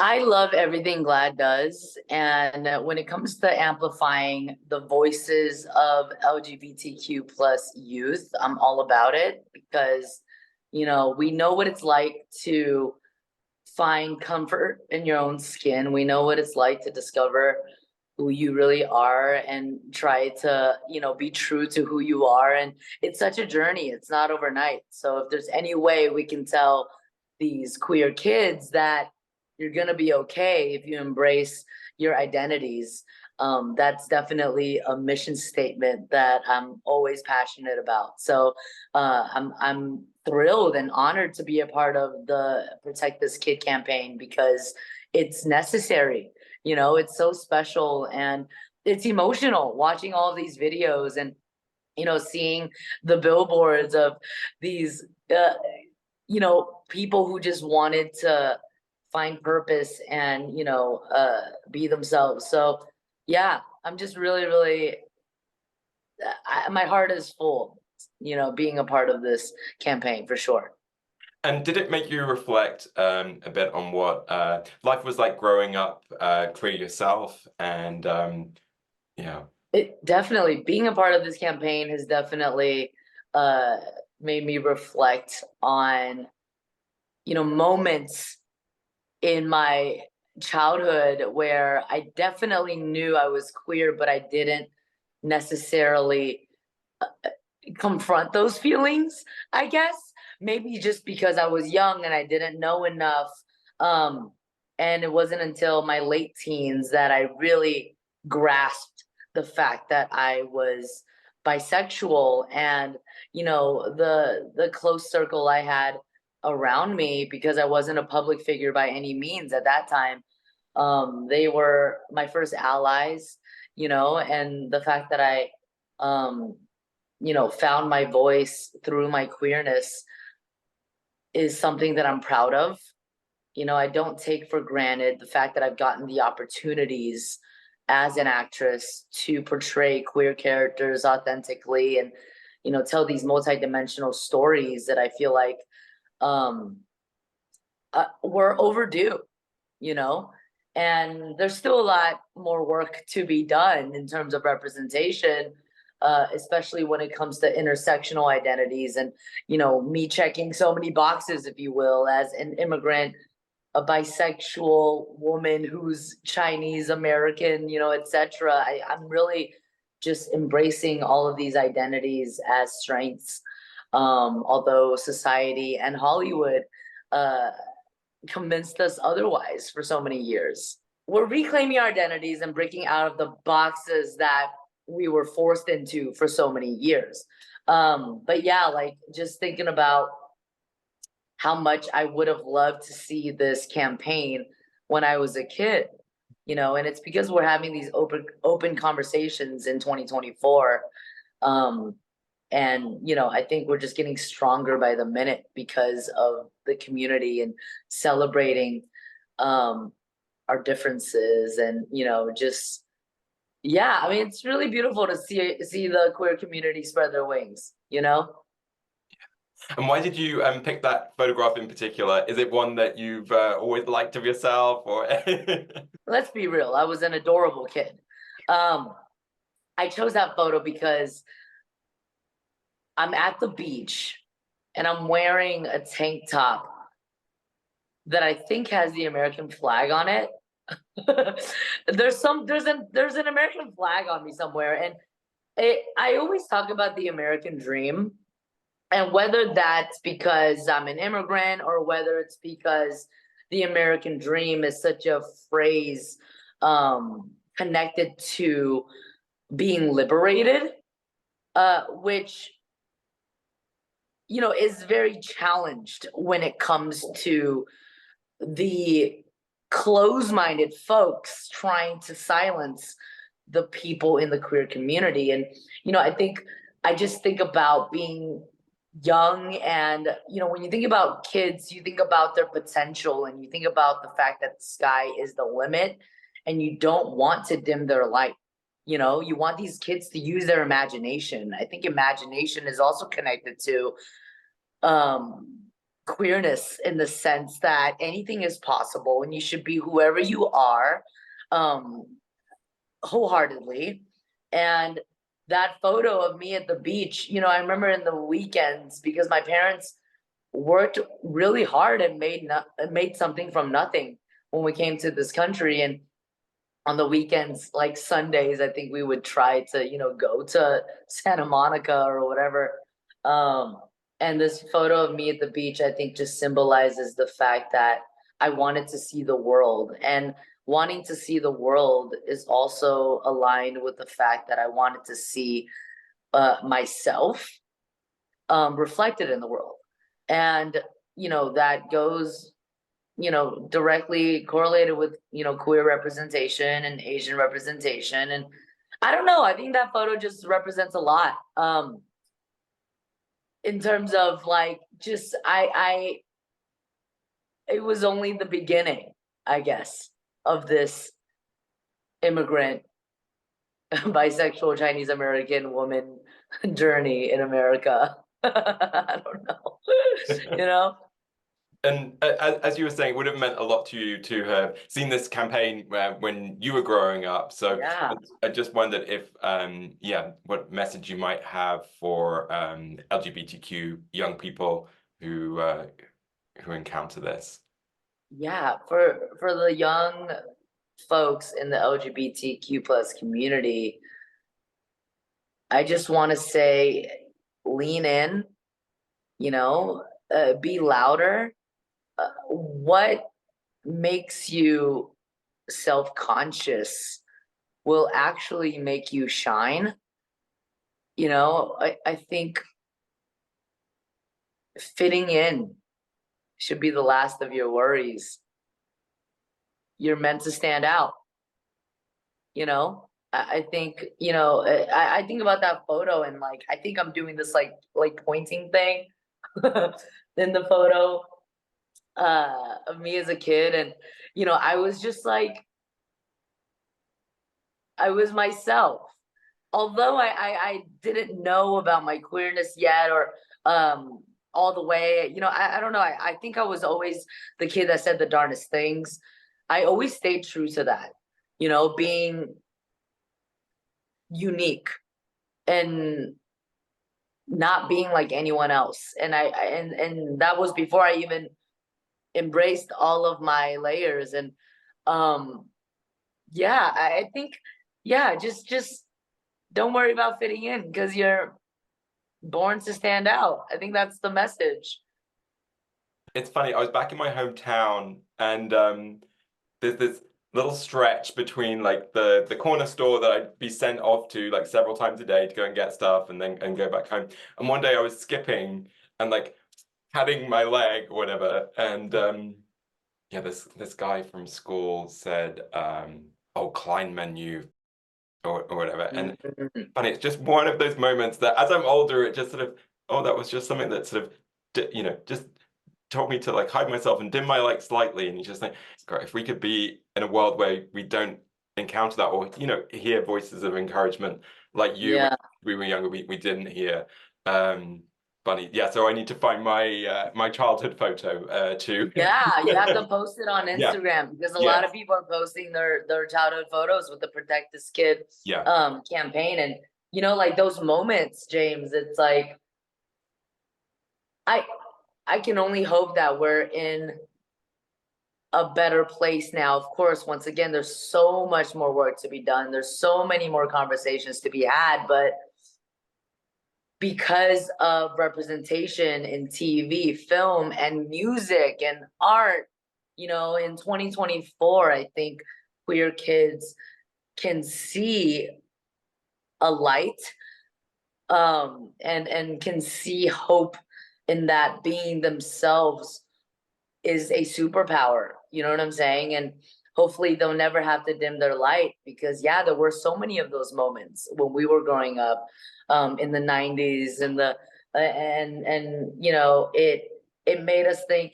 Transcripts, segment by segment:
I love everything GLAAD does. And when it comes to amplifying the voices of LGBTQ plus youth, I'm all about it because, we know what it's like to find comfort in your own skin. We know what it's like to discover who you really are and try to, be true to who you are. And it's such a journey, it's not overnight. So if there's any way we can tell these queer kids that you're going to be okay if you embrace your identities, that's definitely a mission statement that I'm always passionate about. So I'm thrilled and honored to be a part of the Protect This Kid campaign because it's necessary. It's so special and it's emotional watching all of these videos and seeing the billboards of these people who just wanted to find purpose and be themselves. So yeah, I'm just really, really, my heart is full, being a part of this campaign for sure. And did it make you reflect a bit on what life was like growing up queer yourself? And yeah. It definitely, being a part of this campaign has definitely uh made me reflect on moments in my childhood where I definitely knew I was queer, but I didn't necessarily confront those feelings, I guess. Maybe just because I was young and I didn't know enough. And it wasn't until my late teens that I really grasped the fact that I was bisexual. And the close circle I had around me, because I wasn't a public figure by any means at that time, they were my first allies. And the fact that I found my voice through my queerness is something that I'm proud of. I don't take for granted the fact that I've gotten the opportunities as an actress to portray queer characters authentically and, tell these multidimensional stories that I feel like um, were overdue, you know? And there's still a lot more work to be done in terms of representation, especially when it comes to intersectional identities and, me checking so many boxes, if you will, as an immigrant, a bisexual woman who's Chinese American, etc. I'm really just embracing all of these identities as strengths. Although society and Hollywood uh, convinced us otherwise for so many years. We're reclaiming our identities and breaking out of the boxes that we were forced into for so many years. But yeah, like just thinking about how much I would have loved to see this campaign when I was a kid, and it's because we're having these open conversations in 2024. Um, and I think we're just getting stronger by the minute because of the community and celebrating our differences and just yeah, I mean it's really beautiful to see the queer community spread their wings. And why did you pick that photograph in particular? Is it one that you've always liked of yourself, or? Let's be real, I was an adorable kid. um I chose that photo because I'm at the beach and I'm wearing a tank top that I think has the American flag on it. There's an American flag on me somewhere, and I always talk about the American dream, and whether that's because I'm an immigrant or whether it's because the American dream is such a phrase connected to being liberated, which is very challenged when it comes to the close-minded folks trying to silence the people in the queer community. And I just think about being young, and when you think about kids, you think about their potential and you think about the fact that the sky is the limit, and you don't want to dim their light. You want these kids to use their imagination. I think imagination is also connected to um queerness in the sense that anything is possible and you should be whoever you are, um, wholeheartedly. And that photo of me at the beach, you know, I remember in the weekends because my parents worked really hard and made something from nothing when we came to this country. And on the weekends, like Sundays, I think we would try to, you know, go to Santa Monica or whatever. Um, and this photo of me at the beach, I think just symbolizes the fact that I wanted to see the world. And wanting to see the world is also aligned with the fact that I wanted to see myself reflected in the world. And, you know, that goes, you know, directly correlated with, you know, queer representation and Asian representation. And I don't know, I think that photo just represents a lot. In terms of like, just, it was only the beginning, I guess, of this immigrant, bisexual Chinese American woman journey in America. I don't know, you know? And as you were saying, it would have meant a lot to you to have seen this campaign when you were growing up. So Yeah. I just wondered if, yeah, what message you might have for LGBTQ young people who encounter this. Yeah, for the young folks in the LGBTQ plus community, I just want to say, lean in, you know, be louder. What makes you self-conscious will actually make you shine. You know, I think fitting in should be the last of your worries. You're meant to stand out, you know? I think, you know, I think about that photo and like, I think I'm doing this like pointing thing in the photo of me as a kid. And, you know, I was just like, I was myself. Although I didn't know about my queerness yet or all the way, you know, I don't know. I think I was always the kid that said the darndest things. I always stayed true to that, you know, being unique and not being like anyone else. And and that was before I even embraced all of my layers. And um yeah, I think, yeah, just don't worry about fitting in because you're born to stand out. I think that's the message. It's funny, I was back in my hometown and there's this little stretch between like the corner store that I'd be sent off to like several times a day to go and get stuff and then go back home. And one day I was skipping and like patting my leg or whatever. And yeah, this guy from school said, oh, Kleinmann you or whatever. And Mhm. funny, it's just one of those moments that as I'm older, it just sort of, oh, that was just something that sort of, you know, just told me to like hide myself and dim my light slightly. And you just think, God, if we could be in a world where we don't encounter that or, you know, hear voices of encouragement like you when Yeah. we were younger, we didn't hear. Funny. Yeah, so I need to find my my childhood photo to Yeah, you have to post it on yeah, Instagram because a lot yes, of people are posting their childhood photos with the Protect This Kid yeah. campaign. And you know, like those moments, James, it's like I I can only hope that we're in a better place now. Of course, once again, there's so much more work to be done. There's so many more conversations to be had, but because of representation in TV, film, and music and art, you know, in 2024, I think queer kids can see a light and can see hope in that being themselves is a superpower. You know what I'm saying? And hopefully they'll never have to dim their light because yeah, there were so many of those moments when we were growing up in the 90s and the and you know, it made us think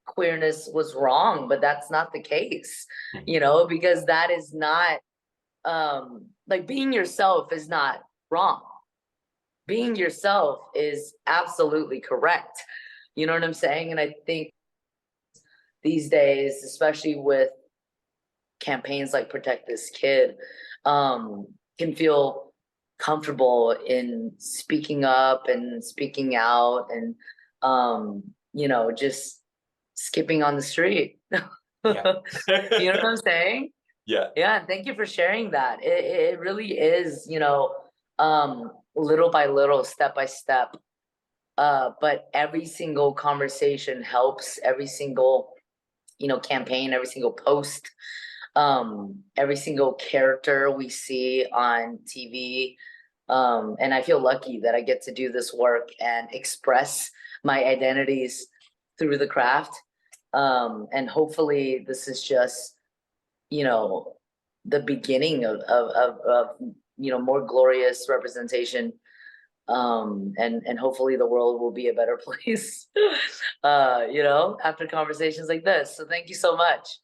queerness was wrong, but that's not the case, you know, because that is not like being yourself is not wrong. Being yourself is absolutely correct. You know what I'm saying? And I think these days, especially with campaigns like Protect This Kid, can feel comfortable in speaking up and speaking out and, just skipping on the street. Yeah. You know what I'm saying? Yeah. Yeah, and thank you for sharing that. It really is, little by little, step by step. But every single conversation helps, every single, campaign, every single post, every single character we see on TV. And I feel lucky that I get to do this work and express my identities through the craft. And hopefully this is just, you know, the beginning of more glorious representation. And hopefully the world will be a better place, after conversations like this. So thank you so much.